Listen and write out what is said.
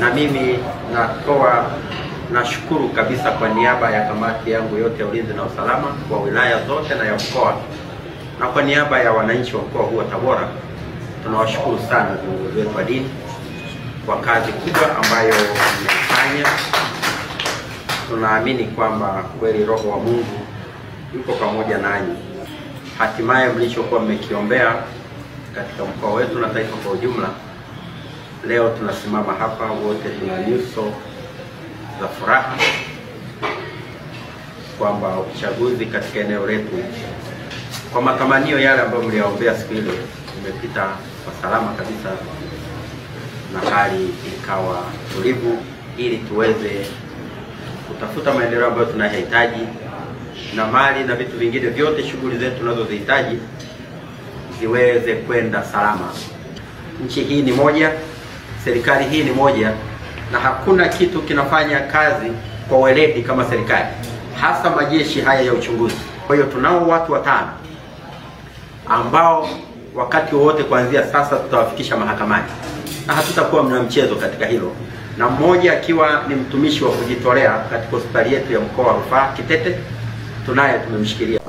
na mimi nashukuru kabisa kwa niaba ya kamati yangu yote ya ulinzi na usalama kwa wilaya zote na ya mkoa, na kwa niaba ya wananchi wa mkoa huu wa Tabora, tunawashukuru sana viongozi wetu wa dini kwa kazi kubwa ambayo mmefanya. Tunaamini kwamba kweli Roho wa Mungu yuko pamoja nanyi. Hatimaye mlichokuwa mmekiombea katika mkoa wetu na taifa kwa ujumla, leo tunasimama hapa wote tuna nyuso za furaha kwamba uchaguzi katika eneo letu kwa matamanio yale ambayo mliombea siku ile umepita kwa salama kabisa, na hali ikawa tulivu, ili tuweze kutafuta maendeleo ambayo tunahitaji, na mali na vitu vingine vyote, shughuli zetu tunazozihitaji ziweze kwenda salama. Nchi hii ni moja, serikali hii ni moja, na hakuna kitu kinafanya kazi kwa weledi kama serikali, hasa majeshi haya ya uchunguzi. Kwa hiyo tunao watu watano ambao wakati wote kuanzia sasa tutawafikisha mahakamani, na hatutakuwa mna mchezo katika hilo, na mmoja akiwa ni mtumishi wa kujitolea katika hospitali yetu ya mkoa wa Rufaa Kitete, tunaye tumemshikilia.